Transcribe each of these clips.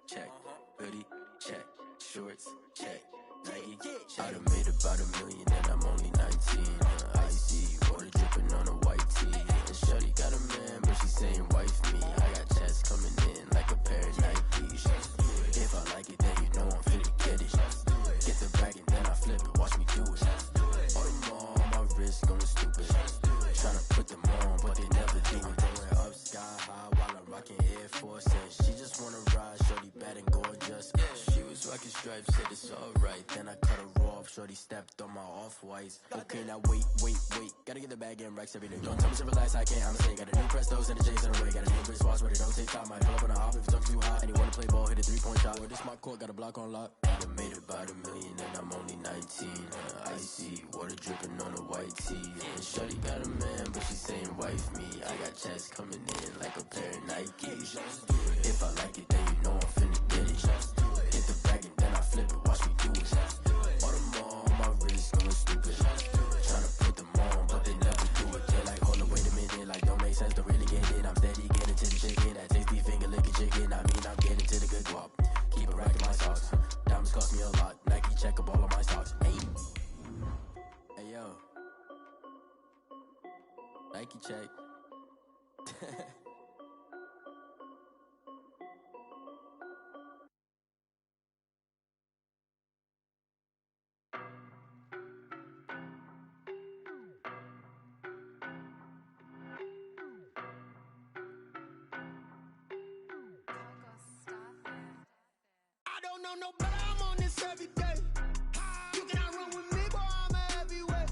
check. Hoodie, check. Shorts, check. Nike, I done made about $1 million and I'm only 19. Icy, water dripping on a white tee. And shorty got a man, but she saying wife me. I got chats coming in like a pair of Nikes. If I like it, then you know I'm finna get it. Get the bag and then I flip it, watch me do it. All them all on my wrist going stupid. Tryna put them on, but they never do it. Going up sky high while I'm rocking Air Force. And she just wanna ride, shorty bad and gorgeous. She was rocking stripes, said it's alright. Then I cut her off, shorty stepped on my off-whites. Okay, now wait. Gotta get the bag and racks every day. Don't tell me to relax, I can't, I'm saying. Got a new Prestos and a J's in the way. Got a new British watch, but it don't take time. Might pull up on a hop if it's up too hot. And you wanna play ball, hit a 3-point shot. Or this my court, got a block on lock. I done made about $1 million and I'm only 19. Icy, water dripping on a white tee. And shorty got a man, but she saying wife me. I got chats coming in like a pair of Nikes. If I like it, then you know I'm finna get it. Hit the bag and then I flip it, watch me do it. All them all on my wrist going stupid. Tryna put them on, but they never do it. They're like, hold up, wait a minute, like don't make sense, don't really get it. I'm steady getting to the chicken, that tasty finger licking chicken. I mean, I'm getting to the good guap. Keep a rack in my socks. Diamonds cost me a lot. Nike check up all of my socks. Hey yo, Nike check. No, but I'm on this every day. You cannot run with me, boy, I'm a heavyweight.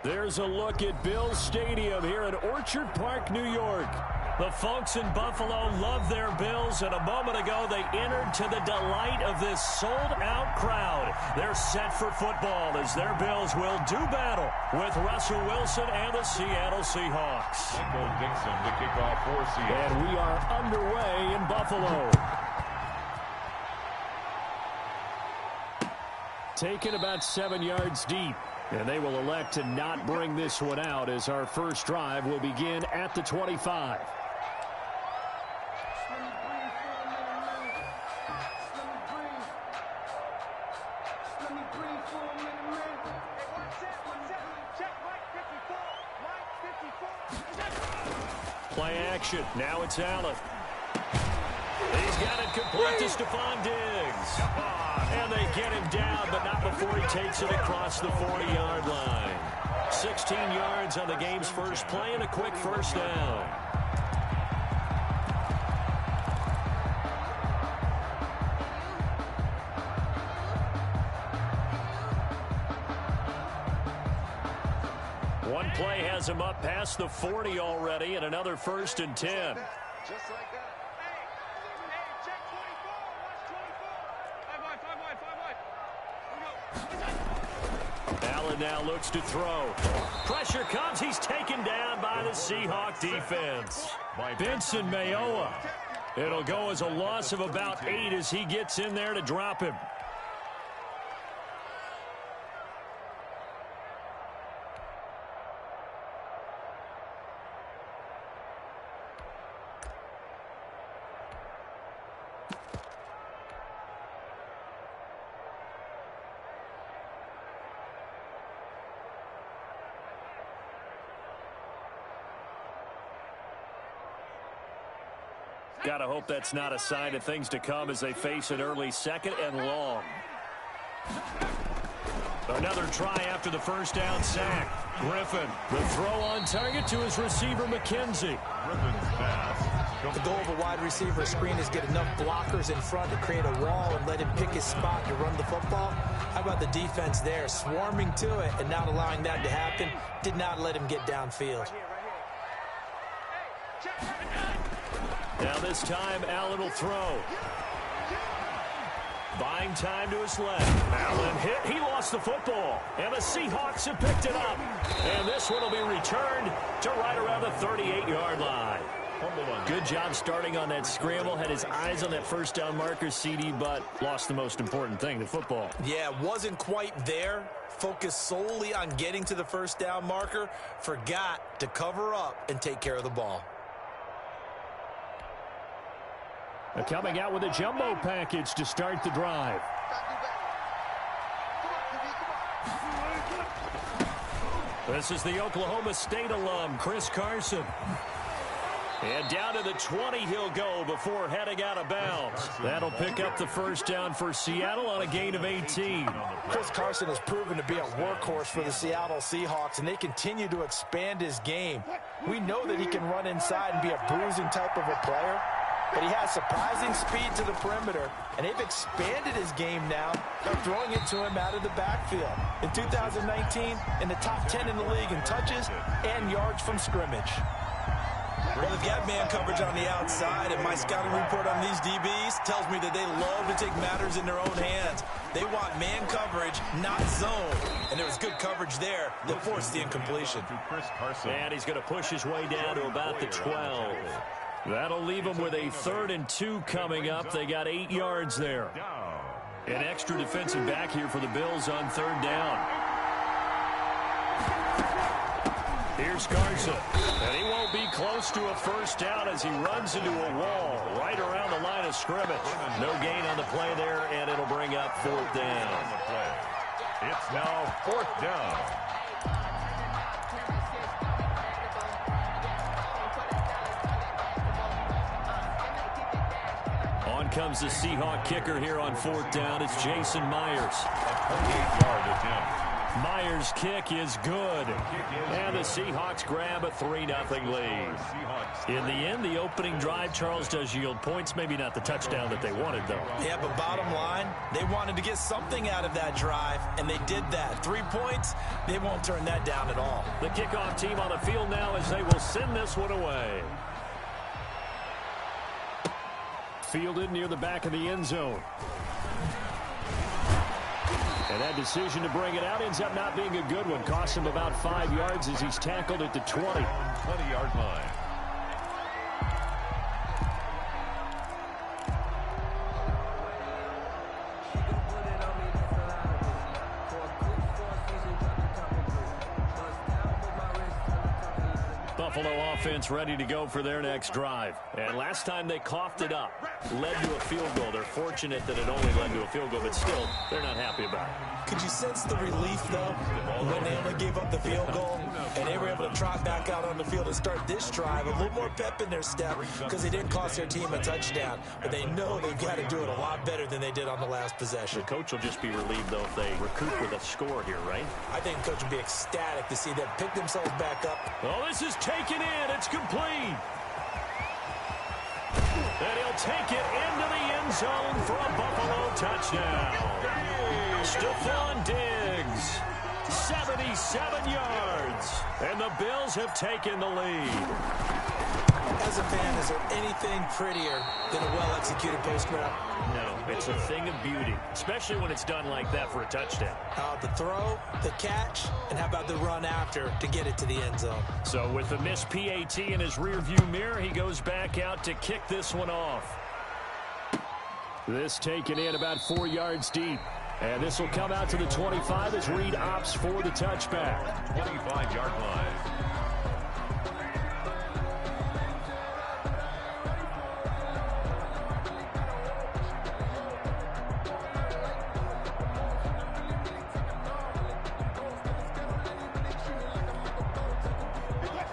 There's a look at Bills Stadium here in Orchard Park, New York. The folks in Buffalo love their Bills, and a moment ago they entered to the delight of this sold-out crowd. They're set for football as their Bills will do battle with Russell Wilson and the Seattle Seahawks. Michael Dixon to kick off for Seattle. And we are underway in Buffalo. Taken about 7 yards deep. And they will elect to not bring this one out as our first drive will begin at the 25. Play action. Now it's Allen. He's got it complete to Stephon Diggs. And they get him down, but not before he takes it across the 40-yard line. 16 yards on the game's first play and a quick first down. One play has him up past the 40 already, and another 1st and 10. Just like that. Hey, check 24. Watch 24. 5 wide. Allen now looks to throw. Pressure comes. He's taken down by the Seahawk defense. Benson Mayowa. It'll go as a loss of about 8 as he gets in there to drop him. Gotta hope that's not a sign of things to come as they face an early 2nd and long. Another try after the first down sack. Griffin, the throw on target to his receiver, McKenzie. Griffin's pass. The goal of a wide receiver screen is get enough blockers in front to create a wall and let him pick his spot to run the football. How about the defense there, swarming to it and not allowing that to happen? Did not let him get downfield. Now this time, Allen will throw. Buying time to his left. Allen hit. He lost the football. And the Seahawks have picked it up. And this one will be returned to right around the 38-yard line. Good job starting on that scramble. Had his eyes on that first down marker, CD, but lost the most important thing, the football. Yeah, wasn't quite there. Focused solely on getting to the first down marker. Forgot to cover up and take care of the ball. Coming out with a jumbo package to start the drive. This is the Oklahoma State alum, Chris Carson. And down to the 20 he'll go before heading out of bounds. That'll pick up the first down for Seattle on a gain of 18. Chris Carson has proven to be a workhorse for the Seattle Seahawks, and they continue to expand his game. We know that he can run inside and be a bruising type of a player, but he has surprising speed to the perimeter, and they've expanded his game now by throwing it to him out of the backfield. In 2019, in the top 10 in the league in touches and yards from scrimmage. Well, they've got man coverage on the outside, and my scouting report on these DBs tells me that they love to take matters in their own hands. They want man coverage, not zone. And there was good coverage there that forced the incompletion. And he's going to push his way down to about the 12. That'll leave him with a 3rd and 2 coming up. They got 8 yards there. An extra defensive back here for the Bills on 3rd down. Here's Carson, and he won't be close to a first down as he runs into a wall right around the line of scrimmage. No gain on the play there, and it'll bring up 4th down. It's now 4th down. On comes the Seahawk kicker here on 4th down. It's Jason Myers. A 28-yard attempt. Myers' kick is good. And the Seahawks grab a 3-0 lead. In the end, the opening drive, Charles, does yield points. Maybe not the touchdown that they wanted, though. Yeah, but bottom line, they wanted to get something out of that drive, and they did that. 3 points, they won't turn that down at all. The kickoff team on the field now as they will send this one away. Fielded near the back of the end zone. And that decision to bring it out ends up not being a good one. Costs him about 5 yards as he's tackled at the 20. 20-yard line. Buffalo offense ready to go for their next drive. And last time they coughed it up, led to a field goal. They're fortunate that it only led to a field goal, but still, they're not happy about it. Could you sense the relief, though, when they only gave up the field goal and they were able to trot back out on the field and start this drive? A little more pep in their step because they didn't cost their team a touchdown. But they know they've got to do it a lot better than they did on the last possession. The coach will just be relieved, though, if they recoup with a score here, right? I think the coach will be ecstatic to see them pick themselves back up. Oh, this is taken in. It's complete. And he'll take it into the end zone for a Buffalo touchdown. Stephon Diggs, 77 yards. And the Bills have taken the lead. As a fan, is there anything prettier than a well-executed post route? No, it's a thing of beauty, especially when it's done like that for a touchdown. The throw, the catch, and how about the run after to get it to the end zone? So with the missed PAT in his rearview mirror, he goes back out to kick this one off. This taken in about 4 yards deep. And this will come out to the 25 as Reed opts for the touchback. 25-yard line.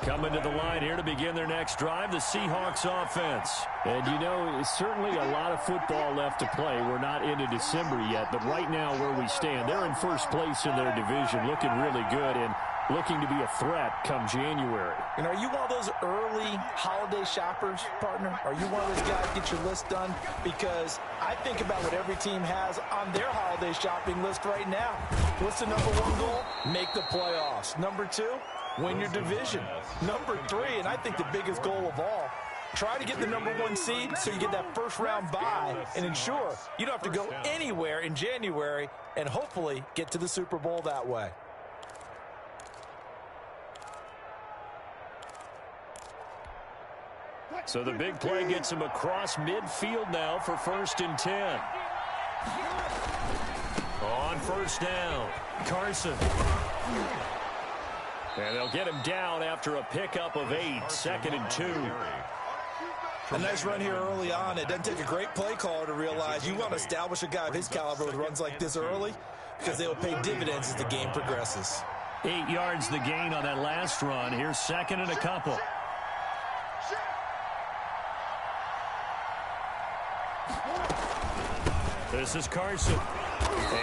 Coming to the line here to begin their next drive, the Seahawks offense. And, you know, it's certainly a lot of football left to play. We're not into December yet, but right now where we stand, they're in first place in their division, looking really good and looking to be a threat come January. And are you one of those early holiday shoppers, partner? Are you one of those guys get your list done? Because I think about what every team has on their holiday shopping list right now. What's the number one goal? Make the playoffs. Number two, win your division. Number three, and I think the biggest goal of all, try to get the number one seed so you get that first round bye and ensure you don't have to go anywhere in January and hopefully get to the Super Bowl that way. So the big play gets him across midfield now for 1st and 10. On first down, Carson. And they'll get him down after a pickup of 8, 2nd and 2. A nice run here early on. It doesn't take a great play caller to realize you want to establish a guy of his caliber with runs like this early because they will pay dividends as the game progresses. 8 yards the gain on that last run. Here's second and a couple. This is Carson.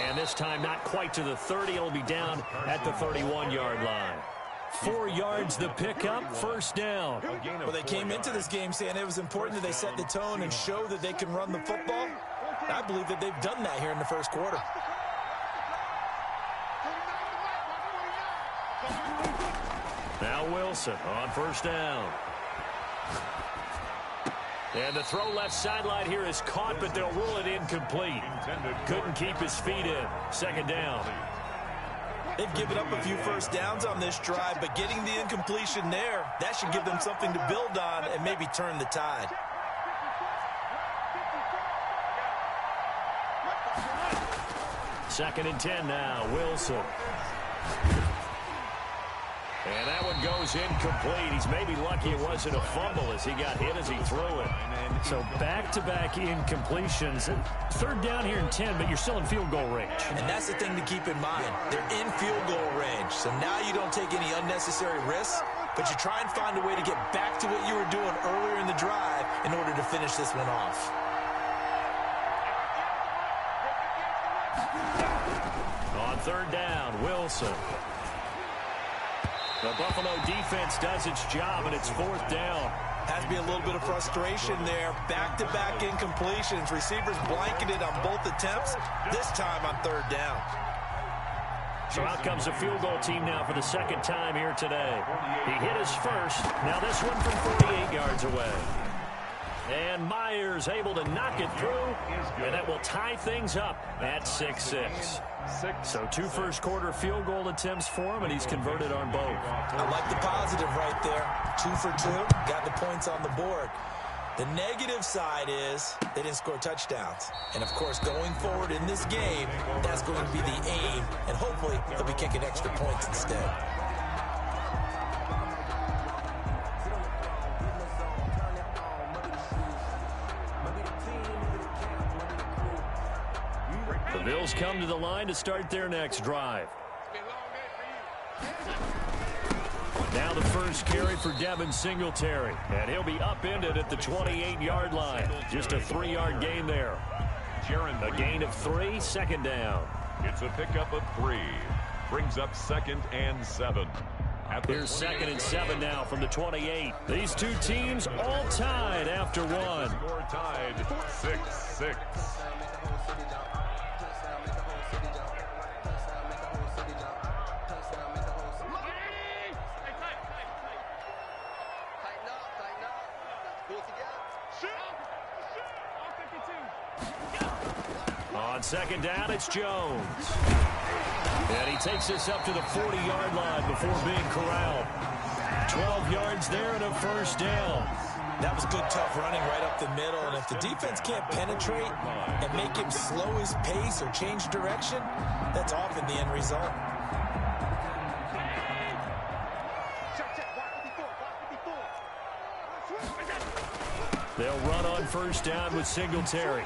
And this time not quite to the 30. It'll be down at the 31-yard line. 4 yards the pickup, first down. Well, they came into this game saying it was important that they set the tone and show that they can run the football. I believe that they've done that here in the first quarter. Now Wilson on first down. And the throw left sideline here is caught, but they'll rule it incomplete. Couldn't keep his feet in. Second down. They've given up a few first downs on this drive, but getting the incompletion there, that should give them something to build on and maybe turn the tide. Second and 10 now, Wilson. And that one goes incomplete. He's maybe lucky it wasn't a fumble as he got hit as he threw it. So back-to-back incompletions. Third down here in 10, but you're still in field goal range. And that's the thing to keep in mind. They're in field goal range. So now you don't take any unnecessary risks, but you try and find a way to get back to what you were doing earlier in the drive in order to finish this one off. On third down, Wilson. The Buffalo defense does its job, and it's fourth down. Has to be a little bit of frustration there. Back-to-back incompletions. Receivers blanketed on both attempts, this time on third down. So out comes a field goal team now for the second time here today. He hit his first. Now this one from 48 yards away. And Myers able to knock it through, and that will tie things up at 6-6. So 2 first-quarter field goal attempts for him, and he's converted on both. I like the positive right there. 2 for 2, got the points on the board. The negative side is they didn't score touchdowns. And, of course, going forward in this game, that's going to be the aim, and hopefully they'll be kicking extra points instead. The Bills come to the line to start their next drive. Now the first carry for Devin Singletary, and he'll be upended at the 28-yard line. Just a 3-yard gain there. A gain of 3, second down. It's a pickup of 3. Brings up 2nd and 7. Here's 2nd and 7 now from the 28. These two teams all tied after one. Score tied 6-6. On second down, it's Jones. And he takes this up to the 40-yard line before being corralled. 12 yards there and a first down. That was good, tough running right up the middle. And if the defense can't penetrate and make him slow his pace or change direction, that's often the end result. They'll run on first down with Singletary.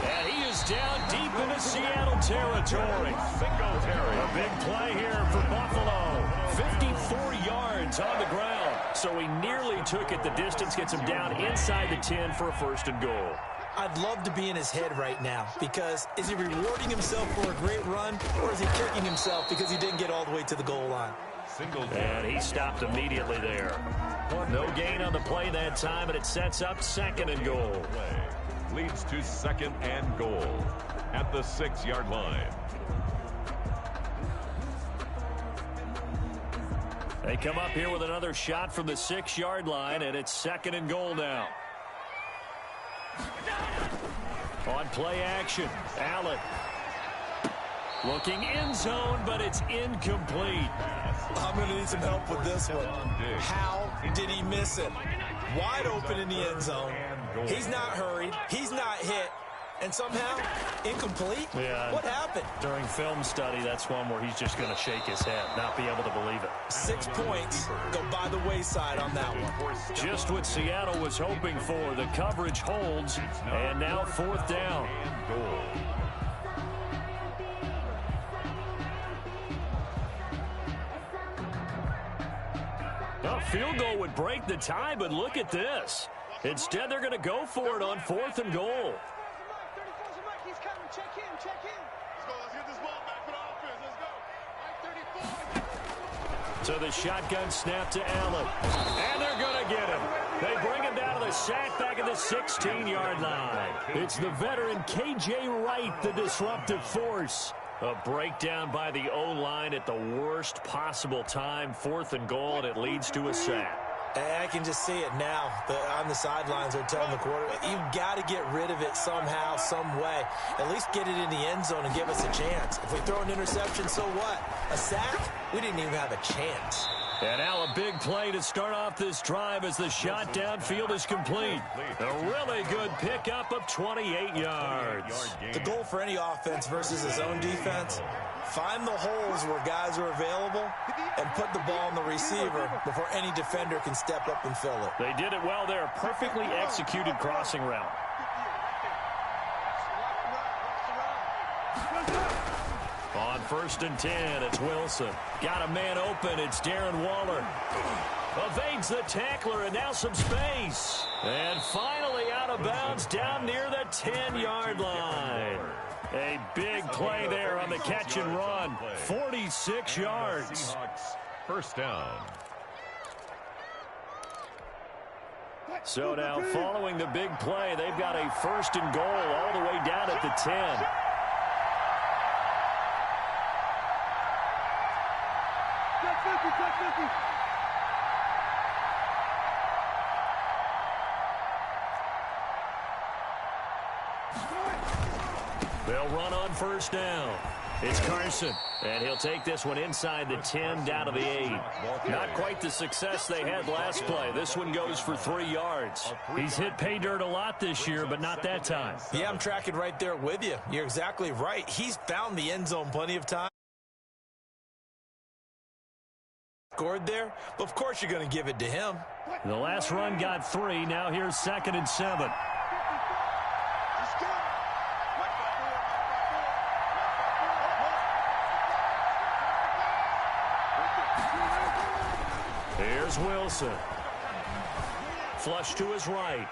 And he is down deep into Seattle territory. Singletary, a big play here for Buffalo. 54 yards on the ground. So he nearly took it the distance, gets him down inside the 10 for a first and goal. I'd love to be in his head right now, because is he rewarding himself for a great run, or is he kicking himself because he didn't get all the way to the goal line? And he stopped immediately there. No gain on the play that time, and it sets up 2nd and goal. Leads to 2nd and goal at the 6-yard line. They come up here with another shot from the 6-yard line, and it's 2nd and goal now. On play action, Allen. Looking end zone, but it's incomplete. I'm going to need some help with this one. How did he miss it? Wide open in the end zone. He's not hurried. He's not hit. and somehow incomplete? Yeah. What happened? During film study, that's one where he's just going to shake his head, not be able to believe it. 6 points go by the wayside on that one. Just what Seattle was hoping for. The coverage holds, and now 4th down. A field goal would break the tie, but look at this. Instead, they're going to go for it on 4th and goal. So the shotgun snap to Allen. And they're going to get him. They bring him down to the sack back at the 16-yard line. It's the veteran K.J. Wright, the disruptive force. A breakdown by the O-line at the worst possible time. 4th and goal, and it leads to a sack. I can just see it now. On the sidelines, they're telling the quarterback, you've got to get rid of it somehow, some way. At least get it in the end zone and give us a chance. If we throw an interception, so what? A sack? We didn't even have a chance. And now a big play to start off this drive as the shot downfield is complete. A really good pickup of 28 yards. The goal for any offense versus his own defense, find the holes where guys are available and put the ball on the receiver before any defender can step up and fill it. They did it well there. Perfectly executed crossing route. On 1st and 10, it's Wilson. Got a man open. It's Darren Waller. Evades the tackler, and now some space. And finally out of bounds down near the 10-yard line. A big play there on the catch and run. 46 yards. 1st down. So now following the big play, they've got a 1st and goal all the way down at the 10. They'll run on 1st down. It's Carson, and he'll take this one inside the 10 down to the 8. Not quite the success they had last play. This one goes for 3 yards. He's hit pay dirt a lot this year, but not that time. Yeah, I'm tracking right there with you. You're exactly right. He's found the end zone plenty of times. Scored there, but of course you're going to give it to him. The last run got 3. Now here's 2nd and 7. Here's Wilson. Flush to his right.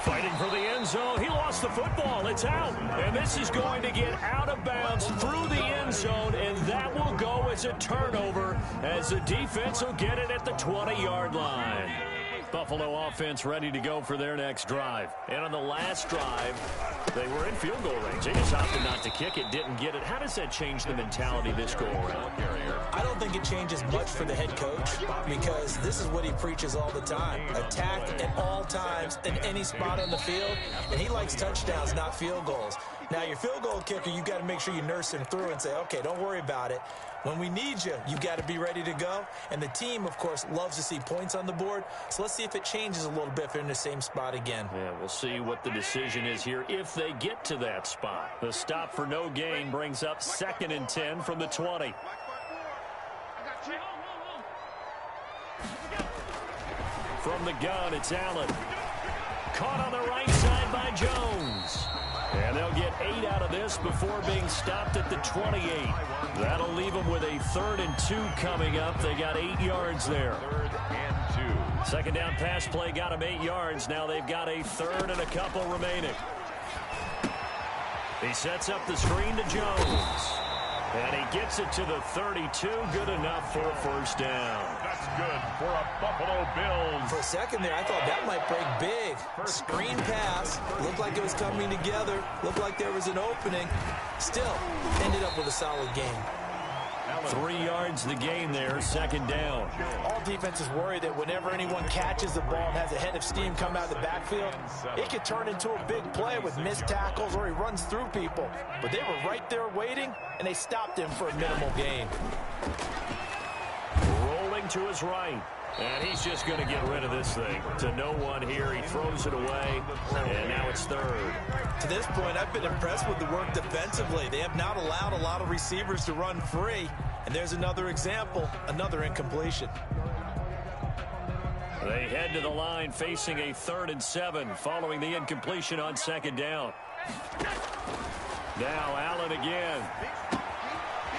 Fighting for the end zone. He lost the football. It's out. And this is going to get out of bounds through the end zone, and that will go as a turnover as the defense will get it at the 20-yard line. Buffalo offense ready to go for their next drive. And on the last drive, they were in field goal range. They just opted not to kick it, didn't get it. How does that change the mentality this go around? I don't think it changes much for the head coach because this is what he preaches all the time. Attack at all times in any spot on the field, and he likes touchdowns, not field goals. Now, your field goal kicker, you got to make sure you nurse him through and say, okay, don't worry about it. When we need you, you got to be ready to go. And the team, of course, loves to see points on the board. So let's see if it changes a little bit if they're in the same spot again. Yeah, we'll see what the decision is here if they get to that spot. The stop for no gain brings up 2nd and 10 from the 20. From the gun, it's Allen. Caught on the right side by Jones. And they'll get 8 out of this before being stopped at the 28. That'll leave them with a 3rd and 2 coming up. They got 8 yards there. 3rd and 2. 2nd down pass play got them 8 yards. Now they've got a 3rd and a couple remaining. He sets up the screen to Jones. And he gets it to the 32. Good enough for a 1st down. That's good for a Buffalo Bills. For a second there, I thought that might break big. Screen pass. Looked like it was coming together. Looked like there was an opening. Still, ended up with a solid game. 3 yards the gain there, 2nd down. All defenses worry that whenever anyone catches the ball and has a head of steam come out of the backfield, it could turn into a big play with missed tackles or he runs through people. But they were right there waiting, and they stopped him for a minimal gain. Rolling to his right. And he's just going to get rid of this thing. To no one here. He throws it away, and now it's third. To this point, I've been impressed with the work defensively. They have not allowed a lot of receivers to run free. And there's another example, another incompletion. They head to the line facing a 3rd and 7 following the incompletion on 2nd down. Now Allen again.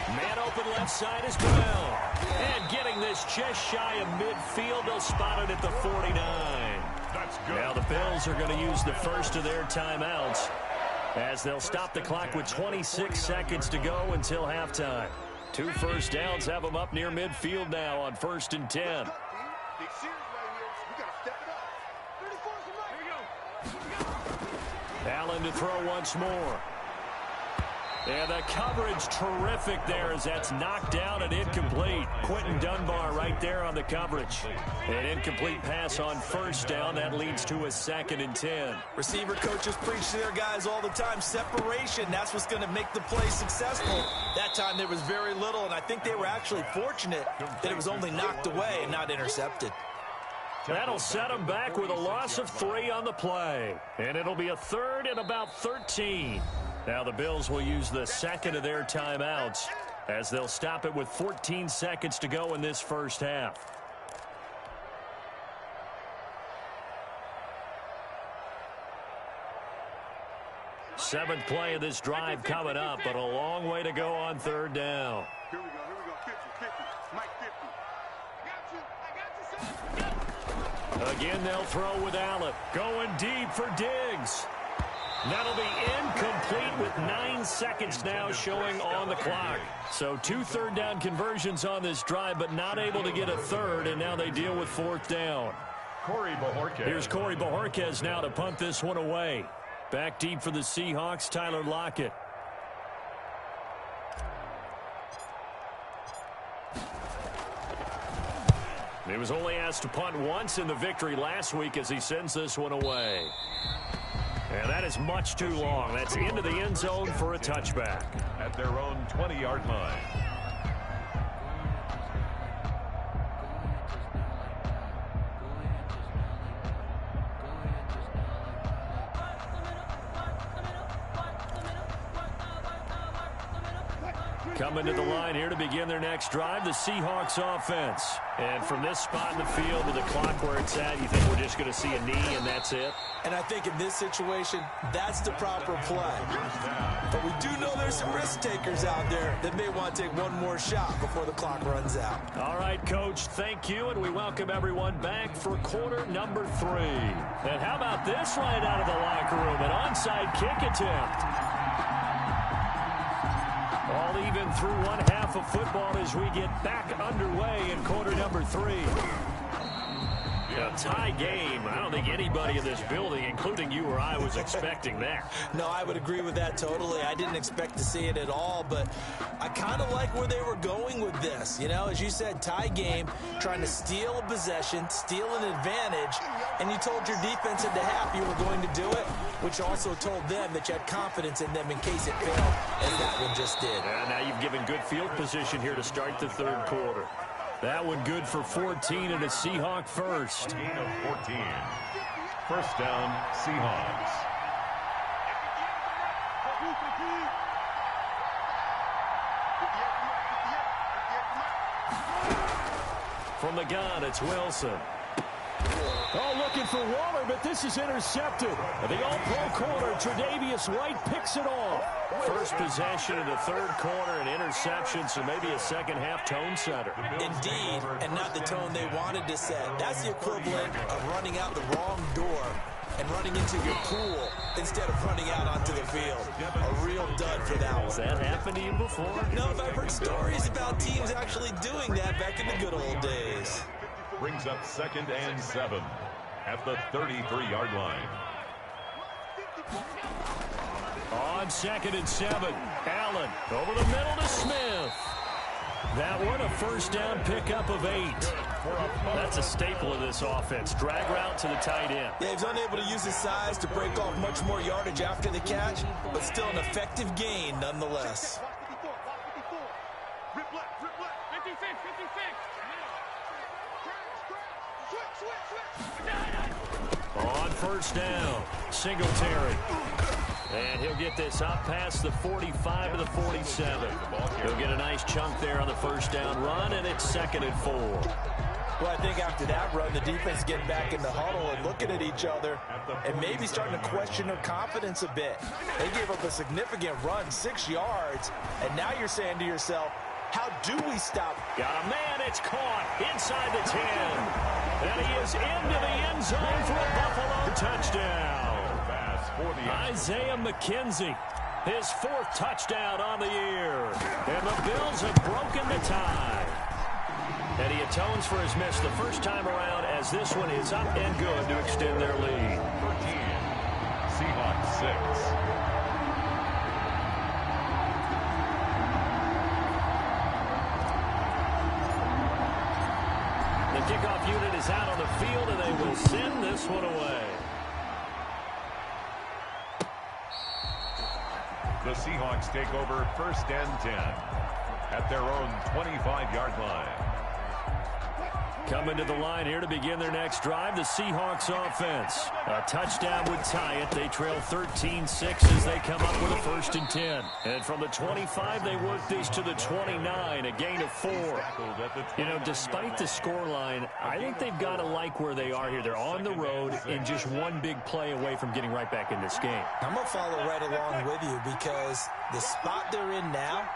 Man open left side as well. And getting this just shy of midfield. They'll spot it at the 49. That's good. Now the Bills are going to use the first of their timeouts as they'll stop the clock with 26 seconds to go until halftime. 2 first downs have them up near midfield now on 1st and 10. Allen to throw once more. And the coverage terrific there as that's knocked down and incomplete. Quentin Dunbar right there on the coverage. An incomplete pass on 1st down. That leads to a 2nd and 10. Receiver coaches preach to their guys all the time. Separation, that's what's going to make the play successful. That time there was very little, and I think they were actually fortunate that it was only knocked away and not intercepted. That'll set them back with a loss of 3 on the play. And it'll be a 3rd and about 13. Now the Bills will use the 2nd of their timeouts as they'll stop it with 14 seconds to go in this first half. Seventh play of this drive coming up, but a long way to go on 3rd down. Here we go, 50, Mike 50. Again, they'll throw with Allen. Going deep for Diggs. That'll be incomplete with 9 seconds now showing on the clock. So 2 3rd down conversions on this drive, but not able to get a 3rd, and now they deal with 4th down. Here's Corey Bojorquez now to punt this one away. Back deep for the Seahawks, Tyler Lockett. He was only asked to punt once in the victory last week as he sends this one away. And that is much too long. That's into the end zone for a touchback. At their own 20-yard line. Coming to the line here to begin their next drive, the Seahawks offense. And from this spot in the field with the clock where it's at, you think we're just going to see a knee and that's it? And I think in this situation, that's the proper play. But we do know there's some risk takers out there that may want to take one more shot before the clock runs out. All right, Coach, thank you, and we welcome everyone back for quarter number 3. And how about this right out of the locker room, an onside kick attempt. All even through one half of football as we get back underway in quarter number 3. A tie game. I don't think anybody in this building, including you or I, was expecting that. No, I would agree with that totally. I didn't expect to see it at all, but I kind of like where they were going with this. You know, as you said, tie game, trying to steal a possession, steal an advantage, and you told your defense at the half you were going to do it, which also told them that you had confidence in them in case it failed, as that one just did. And now you've given good field position here to start the 3rd quarter. That one good for 14 and a Seahawk first. Gain of 14. First down, Seahawks. From the gun, it's Wilson. Oh, looking for Waller, but this is intercepted. The all-pro corner, Tre'Davious White, picks it off. First possession of the 3rd quarter, an interception, so maybe a second-half tone setter. Indeed, and not the tone they wanted to set. That's the equivalent of running out the wrong door and running into your pool instead of running out onto the field. A real dud for that one. Has that happened to you before? No, but I've heard stories about teams actually doing that back in the good old days. Brings up 2nd and 7 at the 33-yard line. On 2nd and 7, Allen over the middle to Smith. That one a first down pickup of 8. That's a staple of this offense. Drag route to the tight end. Yeah, he's unable to use his size to break off much more yardage after the catch, but still an effective gain nonetheless. On first down, Singletary. And he'll get this up past the 45 to the 47. He'll get a nice chunk there on the first down run, and it's 2nd and 4. Well, I think after that run, the defense getting back in the huddle and looking at each other and maybe starting to question their confidence a bit. They gave up a significant run, 6 yards, and now you're saying to yourself, how do we stop? Got a man, it's caught inside the 10. And he is into the end zone for a Buffalo touchdown. Isaiah McKenzie, his 4th touchdown on the year. And the Bills have broken the tie. And he atones for his miss the first time around as this one is up and good to extend their lead. 13, Seahawks 6. The kickoff unit is out on the field, and they will send this one away. The Seahawks take over 1st and 10 at their own 25-yard line. Coming to the line here to begin their next drive, the Seahawks offense. A touchdown would tie it. They trail 13-6 as they come up with a 1st and 10. And from the 25, they work this to the 29, a gain of 4. You know, despite the scoreline, I think they've got to like where they are here. They're on the road and just one big play away from getting right back in this game. I'm going to follow right along with you because the spot they're in now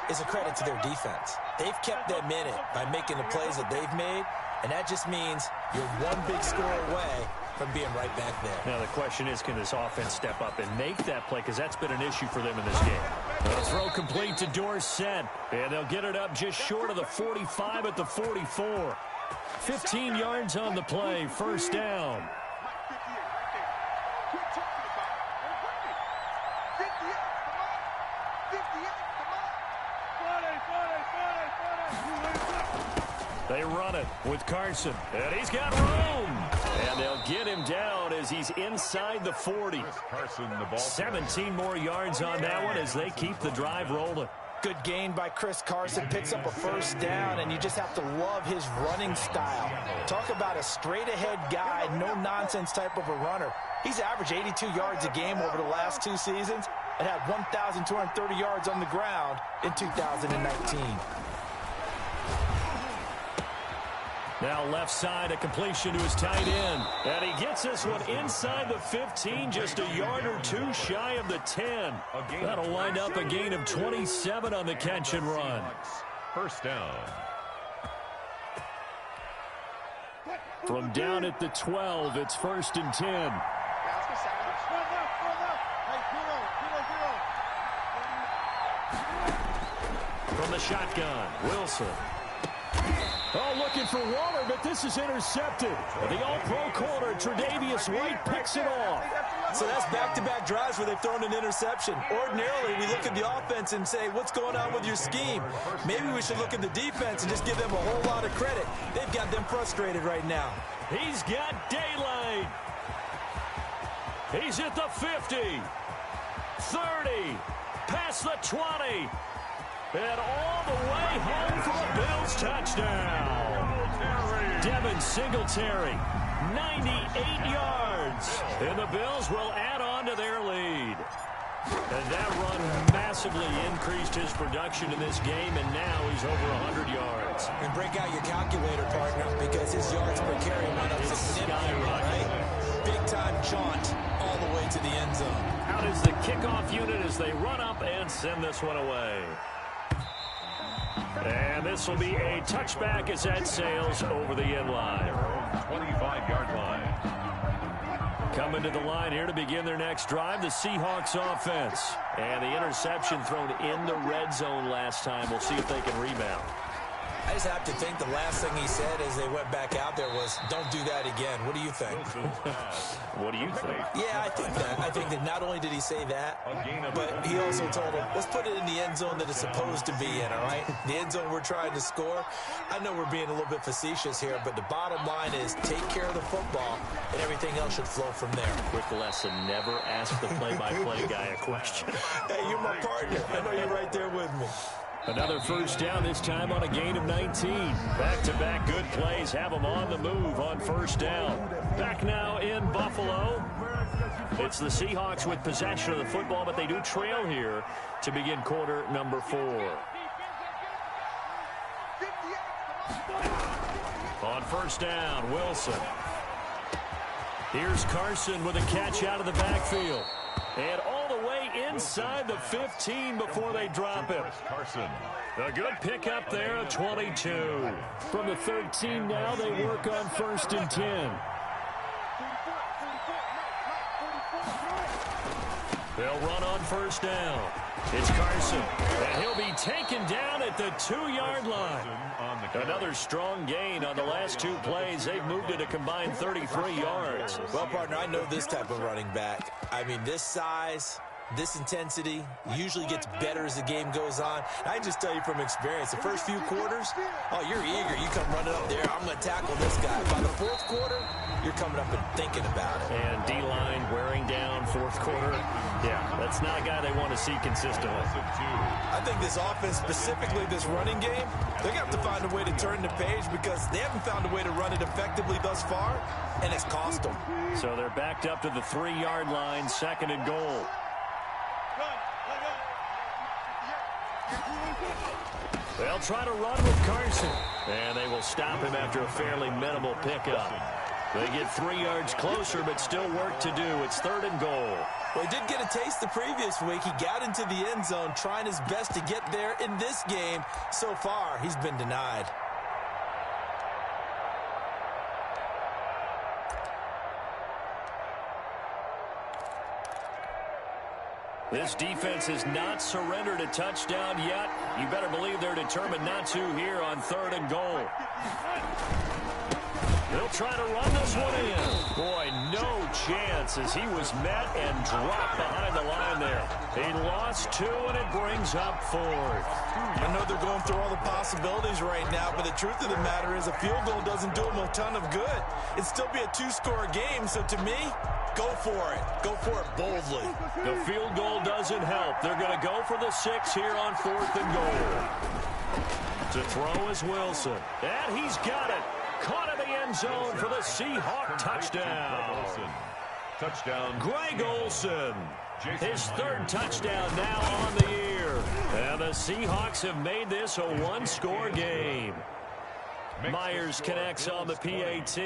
is a credit to their defense. They've kept them in it by making the plays that they've made, and that just means you're one big score away from being right back there. Now the question is, can this offense step up and make that play, because that's been an issue for them in this game. The throw complete to Dorsett, and they'll get it up just short of the 45 at the 44. 15 yards on the play, 1st down. They run it with Carson, and he's got room. And they'll get him down as he's inside the 40. 17 more yards on that one as they keep the drive rolling. Good gain by Chris Carson, picks up a 1st down, and you just have to love his running style. Talk about a straight-ahead guy, no-nonsense type of a runner. He's averaged 82 yards a game over the last 2 seasons and had 1,230 yards on the ground in 2019. Now left side, a completion to his tight end. And he gets this one inside the 15, just a yard or 2 shy of the 10. That'll wind up a gain of 27 on the catch and run. 1st down. From down at the 12, it's 1st and 10. From the shotgun, Wilson. Oh, looking for Waller, but this is intercepted. The all-pro corner, Tre'Davious White, picks it off. So that's back-to-back drives where they've thrown an interception. Ordinarily, we look at the offense and say, what's going on with your scheme? Maybe we should look at the defense and just give them a whole lot of credit. They've got them frustrated right now. He's got daylight. He's at the 50, 30, past the 20. And all the way home for a Bills touchdown. Devin Singletary, 98 yards. And the Bills will add on to their lead. And that run massively increased his production in this game, and now he's over 100 yards. And break out your calculator, partner, because his yards per carry went up significantly, right? Big-time jaunt all the way to the end zone. Out is the kickoff unit as they run up and send this one away. And this will be a touchback as that sails over the end line. 25-yard line. Coming to the line here to begin their next drive, the Seahawks offense. And the interception thrown in the red zone last time. We'll see if they can rebound. I just have to think the last thing he said as they went back out there was, don't do that again. What do you think? What do you think? Yeah, I think that. I think that not only did he say that, but he also told him, let's put it in the end zone that it's supposed to be in, all right? The end zone we're trying to score. I know we're being a little bit facetious here, but the bottom line is take care of the football, and everything else should flow from there. Quick lesson, never ask the play-by-play guy a question. Hey, you're my partner. I know you're right there with me. Another first down, this time on a gain of 19. Back-to-back good plays have them on the move on first down. Back now in Buffalo. It's the Seahawks with possession of the football, but they do trail here to begin quarter number 4. On first down, Wilson. Here's Carson with a catch out of the backfield. And all the way inside the 15 before they drop him. Carson. A good pickup there at 22. From the 13 now, they work on first and 10. They'll run on first down. It's Carson, and he'll be taken down at the 2-yard line. Another strong gain on the last 2 plays. They've moved it a combined 33 yards. Well, partner, I know this type of running back. I mean, this size, this intensity usually gets better as the game goes on. And I just tell you from experience, the first few quarters, oh, you're eager. You come running up there, I'm going to tackle this guy. By the fourth quarter, you're coming up and thinking about it. And D-line wearing down fourth quarter. Yeah, that's not a guy they want to see consistently. I think this offense, specifically this running game, they're going to have to find a way to turn the page because they haven't found a way to run it effectively thus far, and it's cost them. So they're backed up to the 3-yard line, second and goal. They'll try to run with Carson. And they will stop him after a fairly minimal pickup. They get 3 yards closer, but still work to do. It's third and goal. Well, he did get a taste the previous week. He got into the end zone, trying his best to get there in this game. So far, he's been denied. This defense has not surrendered a touchdown yet. You better believe they're determined not to here on third and goal. They'll try to run this one in. Boy, no chance as he was met and dropped behind the line there. He lost 2, and it brings up 4th. I know they're going through all the possibilities right now, but the truth of the matter is a field goal doesn't do them a ton of good. It'd still be a 2-score game, so to me, go for it. Go for it boldly. The field goal doesn't help. They're going to go for the 6 here on 4th and goal. To throw is Wilson. And he's got it. Caught in the end zone for the Seahawk touchdown. Touchdown. Greg Olsen. His 3rd touchdown now on the year. And the Seahawks have made this a 1-score game. Myers connects on the PAT.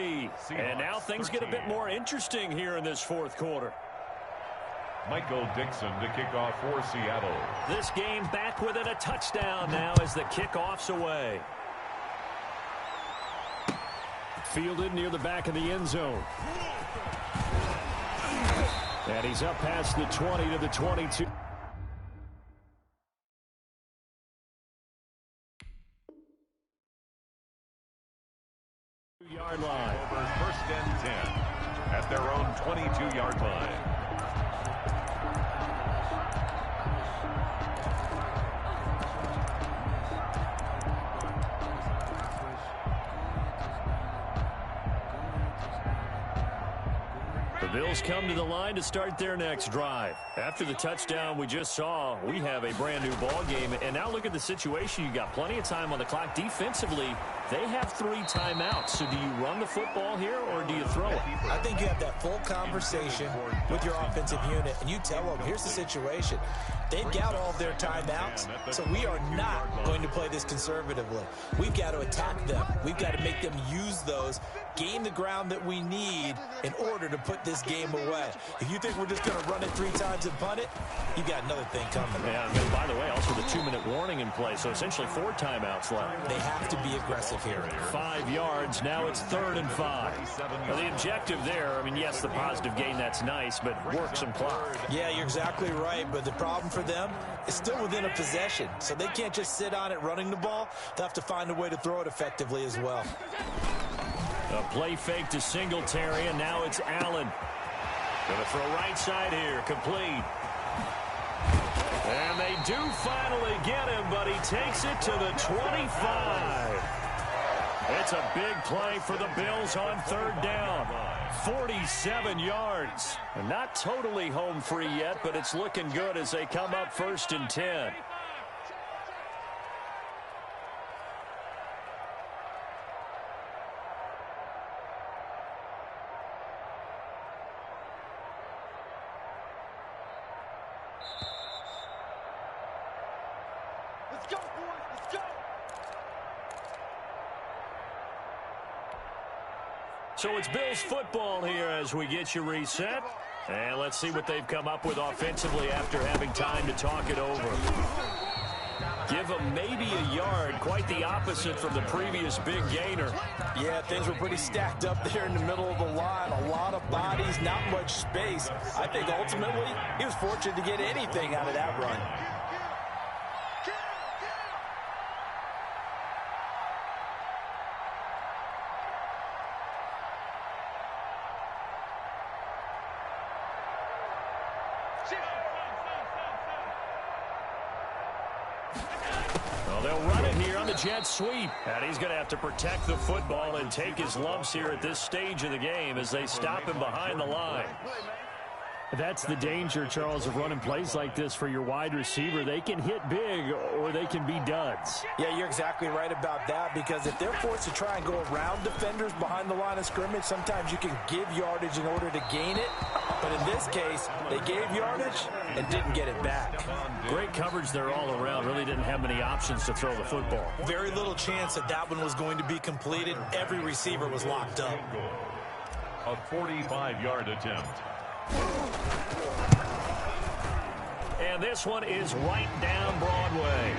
And now things get a bit more interesting here in this 4th quarter. Michael Dixon to kick off for Seattle. This game back within a touchdown now as the kickoff's away. Fielded near the back of the end zone. And he's up past the 20 to the 22. Yard line. Over first and 10 at their own 22-yard line. The Bills come to the line to start their next drive. After the touchdown we just saw, we have a brand new ball game. And now look at the situation. You got plenty of time on the clock. Defensively, they have 3 timeouts. So do you run the football here or do you throw it? I think you have that full conversation with your offensive unit, and you tell them, here's the situation. They've got all of their timeouts, so we are not going to play this conservatively. We've got to attack them. We've got to make them use those, gain the ground that we need in order to put this game away. If you think we're just going to run it 3 times and punt it, you got another thing coming. Yeah, and by the way, also the 2-minute warning in play, so essentially 4 timeouts left. They have to be aggressive here. 5 yards, now it's 3rd and 5. Well, the objective there, I mean, yes, the positive gain, that's nice, but work some clock. Yeah, you're exactly right, but the problem for them is still within a possession, so they can't just sit on it running the ball. They'll have to find a way to throw it effectively as well. A play fake to Singletary, and now it's Allen. Going to throw right side here, complete. And they do finally get him, but he takes it to the 25. It's a big play for the Bills on 3rd down. 47 yards. And not totally home free yet, but it's looking good as they come up 1st and 10. So it's Bills football here as we get you reset. And let's see what they've come up with offensively after having time to talk it over. Give them maybe a yard, quite the opposite from the previous big gainer. Yeah, things were pretty stacked up there in the middle of the line. A lot of bodies, not much space. I think ultimately he was fortunate to get anything out of that run. Well, they'll run it here on the jet sweep. And he's going to have to protect the football and take his lumps here at this stage of the game as they stop him behind the line. That's the danger, Charles, of running plays like this for your wide receiver. They can hit big or they can be duds. Yeah, you're exactly right about that, because if they're forced to try and go around defenders behind the line of scrimmage, sometimes you can give yardage in order to gain it. But in this case, they gave yardage and didn't get it back. Great coverage there all around. Really didn't have many options to throw the football. Very little chance that that one was going to be completed. Every receiver was locked up. A 45-yard attempt. And this one is right down Broadway.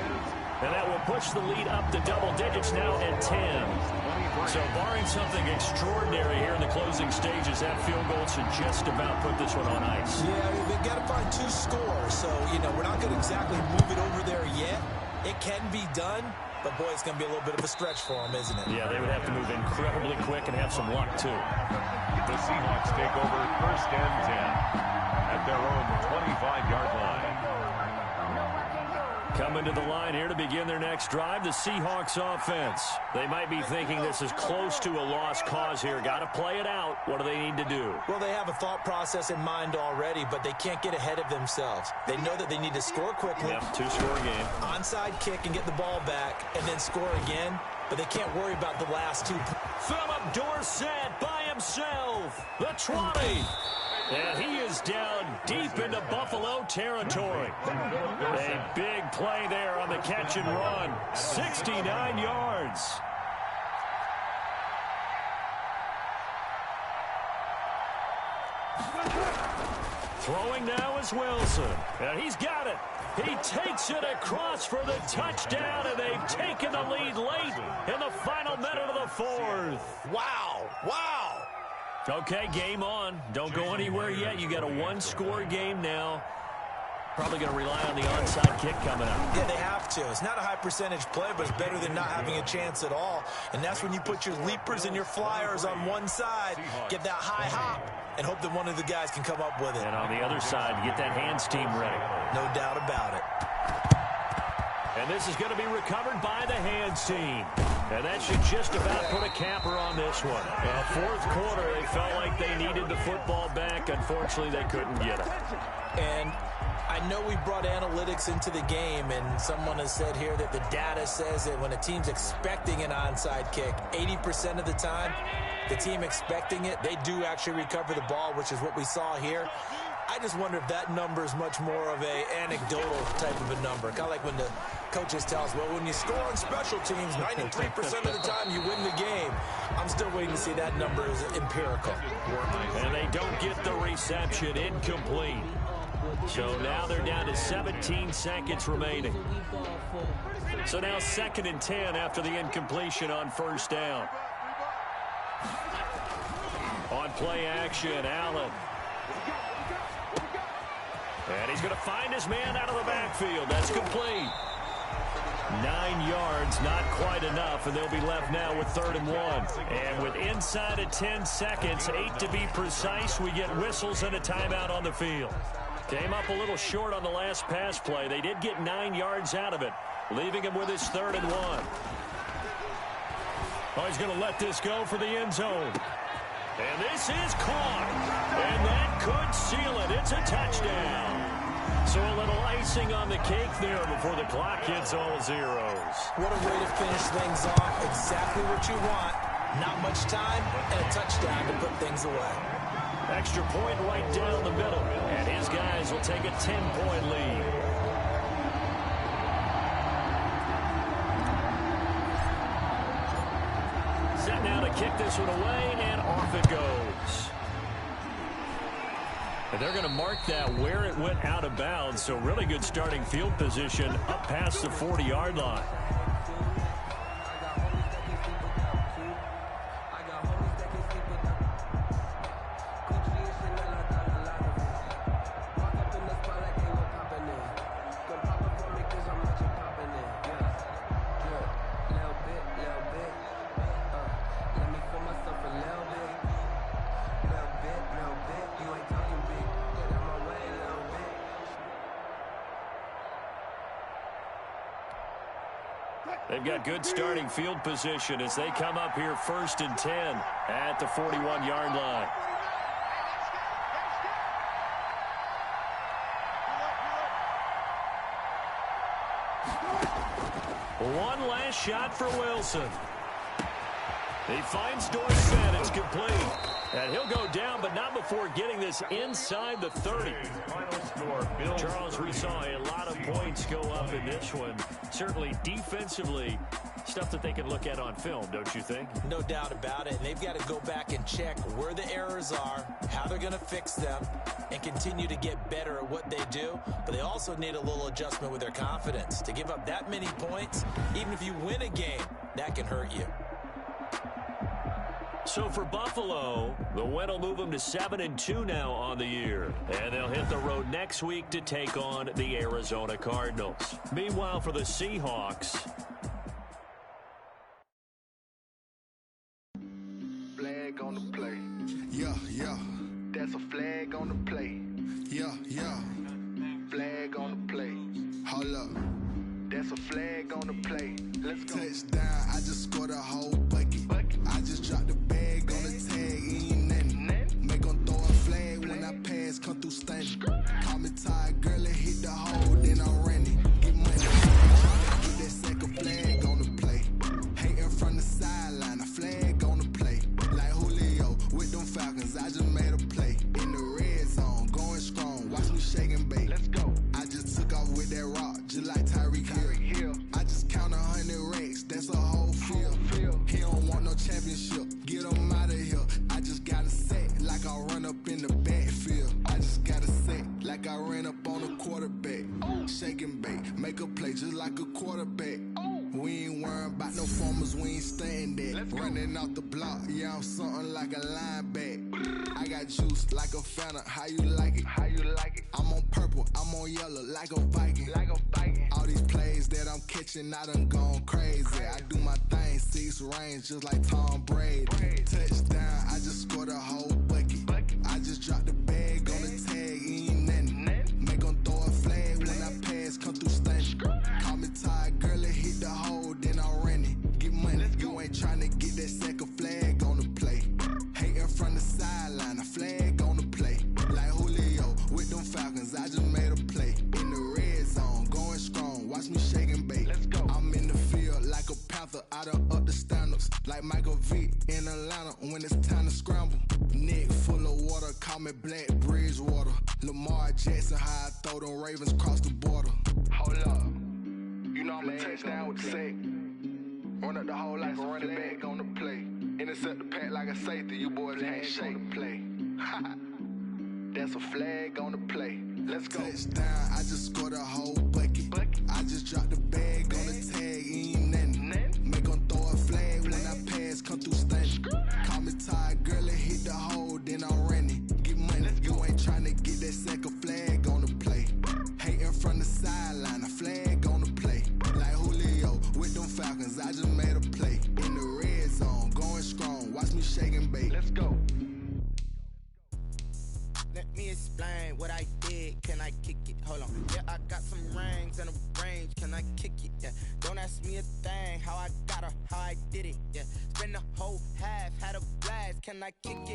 And that will push the lead up to double digits now at 10. So barring something extraordinary here in the closing stages, that field goal should just about put this one on ice. Yeah, they've got to find 2 scores. So, we're not going to exactly move it over there yet. It can be done, but boy, it's going to be a little bit of a stretch for them, isn't it? Yeah, they would have to move incredibly quick and have some luck, too. The Seahawks take over first and 10 at their own 25-yard line. Coming to the line here to begin their next drive, the Seahawks offense. They might be thinking this is close to a lost cause here. Got to play it out. What do they need to do? Well, they have a thought process in mind already, but they can't get ahead of themselves. They know that they need to score quickly. Yep, 2-score game. Onside kick and get the ball back, and then score again. But they can't worry about the last 2. Philip Dorsett by himself. The 20. And he is down deep into Buffalo territory. A big play there on the catch and run. 69 yards. Throwing now is Wilson. And he's got it. He takes it across for the touchdown, and they've taken the lead late in the final minute of the 4th. Wow. Wow. Okay, game on. Don't go anywhere yet. You got a 1-score game now. Probably going to rely on the onside kick coming up. Yeah, they have to. It's not a high percentage play, but it's better than not having a chance at all. And that's when you put your leapers and your flyers on one side, get that high hop, and hope that one of the guys can come up with it. And on the other side, get that hands team ready. No doubt about it. And this is going to be recovered by the hands team. And that should just about put a capper on this one. Well, 4th quarter, they felt like they needed the football back. Unfortunately, they couldn't get it. And I know we brought analytics into the game, and someone has said here that the data says that when a team's expecting an onside kick, 80% of the time, the team expecting it, they do actually recover the ball, which is what we saw here. I just wonder if that number is much more of a anecdotal type of a number. Kind of like when the coaches tell us, well, when you score on special teams, 93% of the time you win the game. I'm still waiting to see that number is empirical. And they don't get the reception. Incomplete. So now they're down to 17 seconds remaining. So now 2nd and 10 after the incompletion on 1st down. On play action, Allen. And he's going to find his man out of the backfield. That's complete. 9 yards, not quite enough, and they'll be left now with 3rd and 1. And with inside of 10 seconds, 8 to be precise, we get whistles and a timeout on the field. Came up a little short on the last pass play. They did get 9 yards out of it, leaving him with his 3rd and 1. Oh, he's going to let this go for the end zone. And this is caught. And that could seal it. It's a touchdown. So a little icing on the cake there before the clock hits all zeros. What a way to finish things off. Exactly what you want. Not much time and a touchdown to put things away. Extra point right down the middle. And his guys will take a 10-point lead. Set now to kick this one away, and off it goes. And they're going to mark that where it went out of bounds, so really good starting field position up past the 40-yard line. They've got good starting field position as they come up here 1st and 10 at the 41-yard line. One last shot for Wilson. He finds Dorsett. It's complete. And he'll go down, but not before getting this inside the 30. Charles, we saw a lot of points go up in this one. Certainly defensively, stuff that they can look at on film, don't you think? No doubt about it. And they've got to go back and check where the errors are, how they're going to fix them, and continue to get better at what they do. But they also need a little adjustment with their confidence. To give up that many points, even if you win a game, that can hurt you. So for Buffalo, the win will move them to 7-2 now on the year. And they'll hit the road next week to take on the Arizona Cardinals. Meanwhile, for the Seahawks, Flag on the play. Yeah, yeah. That's a flag on the play. Yeah, yeah. Flag on the play. Hold up. That's a flag on the play. Let's go. Touchdown, I just scored a whole bucket. I just dropped the bag on the tag, ain't nothing. Make them throw a flag when I pass, come through stunning. Call me tired, girl, and hit the hole, then I'm running. Get money, get that second flag on the play. Hating from the sideline, a flag on the play. Like Julio with them Falcons, I just made a play. In the red zone, going strong, watch me shake and bake. Let's go. I just took off with that rock, just like Tyreek Hill. I just count 100 racks, that's a whole field. He don't want no championship, get him out of here. I just got a set, like I run up in the backfield. I just got a set, like I ran up on a quarterback. Shake and bake, make a play just like a quarterback. We ain't worrying about no formers, we ain't staying there. Running off the block, yeah, I'm something like a linebacker. I got juice like a Fanta, how you like it? How you like it? I'm on purple, I'm on yellow, like a Viking. Like a Viking. All these plays that I'm catching, I done gone crazy. I do my thing, 6 range, just like Tom Brady. Touchdown, I just scored a whole bucket. I just dropped the bag on the tag, ain't nothing. Make them throw a flag when I pass, come through stunning. Call me tired, girl, and hit the hole, then I'm running. Get money, you ain't trying to get that second flag on the play. Hating from the sideline, a flag on the play. Like Julio with them Falcons, I just made a play. In the red zone, going strong, watch me shake and bake. Let's go. I'm in the field like a Panther, I done up the standards. Like Michael Vick in Atlanta when it's time to scramble. Neck full of water, call me Black Bridgewater. Lamar Jackson, how I throw them Ravens cross the border. Hold up. You know I'm a touchdown with the sack. Run up the hole like a running back on the play. Intercept the pack like a safety. You boys ain't shake the play. That's a flag on the play. Let's go. Touchdown, I just scored a whole bucket. I just dropped the bag on the tag, ain't nothing. Make them throw a flag when I pass, come through stunning. Call me tired, girl, and hit the hole, then I'm running. Get money, you ain't trying to get that second flag on the play. Hating from the sideline, a flag on the play. Like Julio with them Falcons, I just made a play. In the red zone, going strong, watch me shake and bake. Let's go. Let me explain what I did. Can I kick it? Hold on. Yeah, I got some rings and a range. Can I kick it? Yeah. Don't ask me a thing. How I got her, how I did it. Yeah. Spend the whole half, had a blast. Can I kick it?